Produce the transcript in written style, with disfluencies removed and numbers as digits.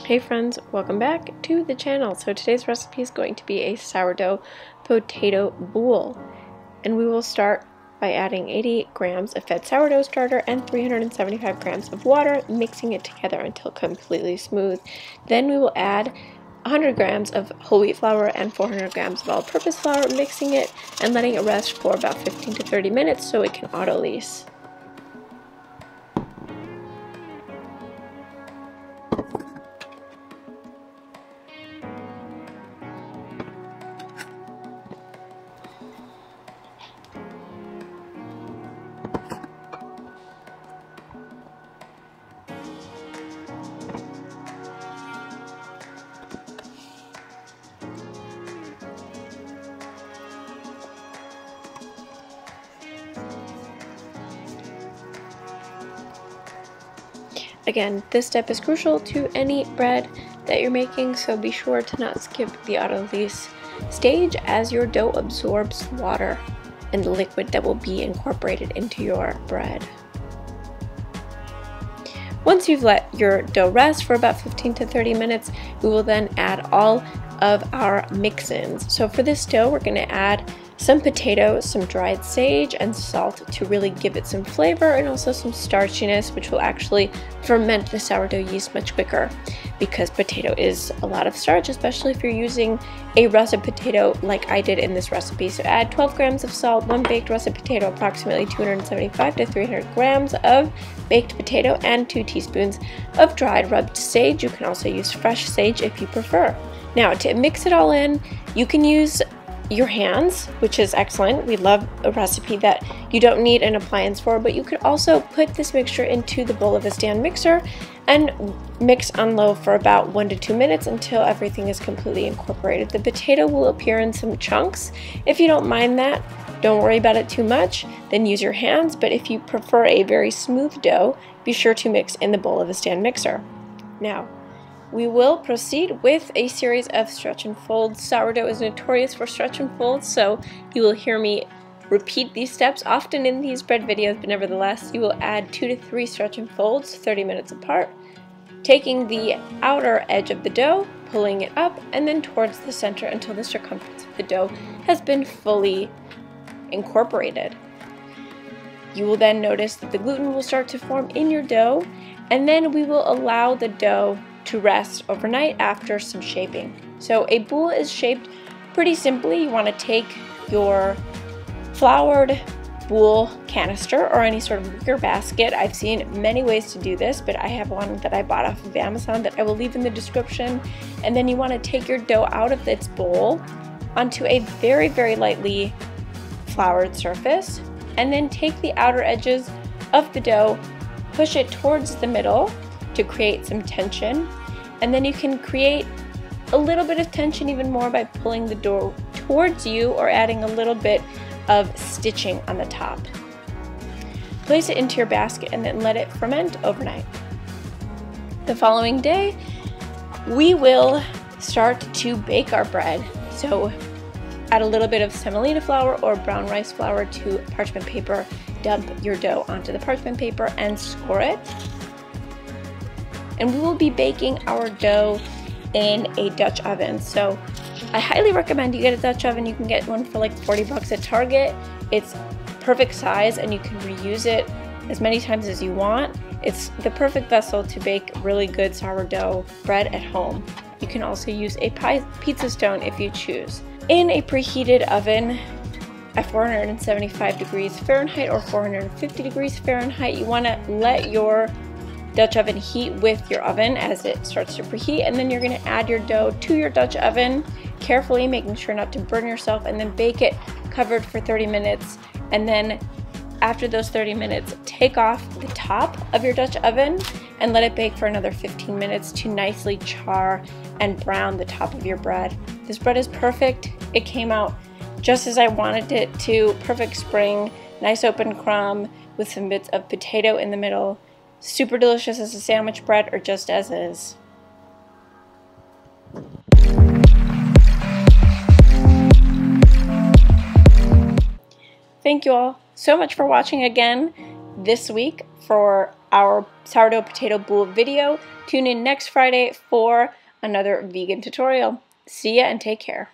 Hey friends, welcome back to the channel. So today's recipe is going to be a sourdough potato boule, and we will start by adding 80 grams of fed sourdough starter and 375 grams of water, mixing it together until completely smooth. Then we will add 100 grams of whole wheat flour and 400 grams of all-purpose flour, mixing it and letting it rest for about 15 to 30 minutes so it can auto-lease. Again, this step is crucial to any bread that you're making, so be sure to not skip the auto-lease stage as your dough absorbs water and the liquid that will be incorporated into your bread. Once you've let your dough rest for about 15 to 30 minutes, we will then add all of our mix-ins. So for this dough, we're going to add some potato, some dried sage, and salt to really give it some flavor, and also some starchiness, which will actually ferment the sourdough yeast much quicker because potato is a lot of starch, especially if you're using a russet potato like I did in this recipe. So add 12 grams of salt, 1 baked russet potato, approximately 275 to 300 grams of baked potato, and 2 teaspoons of dried rubbed sage. You can also use fresh sage if you prefer. Now, to mix it all in, you can use your hands, which is excellent. We love a recipe that you don't need an appliance for, but you could also put this mixture into the bowl of a stand mixer and mix on low for about 1 to 2 minutes until everything is completely incorporated. The potato will appear in some chunks. If you don't mind that, don't worry about it too much, then use your hands, but if you prefer a very smooth dough, be sure to mix in the bowl of a stand mixer. Now, we will proceed with a series of stretch and folds. Sourdough is notorious for stretch and folds, so you will hear me repeat these steps often in these bread videos, but nevertheless, you will add 2 to 3 stretch and folds 30 minutes apart, taking the outer edge of the dough, pulling it up, and then towards the center until the circumference of the dough has been fully incorporated. You will then notice that the gluten will start to form in your dough, and then we will allow the dough to rest overnight after some shaping. So a boule is shaped pretty simply. You want to take your floured boule canister or any sort of wicker basket. I've seen many ways to do this, but I have one that I bought off of Amazon that I will leave in the description. And then you want to take your dough out of its bowl onto a very, very lightly floured surface, and then take the outer edges of the dough, push it towards the middle to create some tension, and then you can create a little bit of tension even more by pulling the dough towards you or adding a little bit of stitching on the top. Place it into your basket and then let it ferment overnight. The following day, we will start to bake our bread. So add a little bit of semolina flour or brown rice flour to parchment paper, dump your dough onto the parchment paper and score it. And we will be baking our dough in a Dutch oven. So I highly recommend you get a Dutch oven. You can get one for like 40 bucks at Target. It's perfect size and you can reuse it as many times as you want. It's the perfect vessel to bake really good sourdough bread at home. You can also use a pizza stone if you choose. In a preheated oven at 475 degrees Fahrenheit or 450 degrees Fahrenheit, you want to let your Dutch oven heat with your oven as it starts to preheat, and then you're going to add your dough to your Dutch oven carefully, making sure not to burn yourself, and then bake it covered for 30 minutes. And then after those 30 minutes, take off the top of your Dutch oven and let it bake for another 15 minutes to nicely char and brown the top of your bread. This bread is perfect. It came out just as I wanted it to. Perfect spring, nice open crumb with some bits of potato in the middle. Super delicious as a sandwich bread or just as is. Thank you all so much for watching again. this week for our sourdough potato boule video. Tune in next Friday for another vegan tutorial. See ya and take care.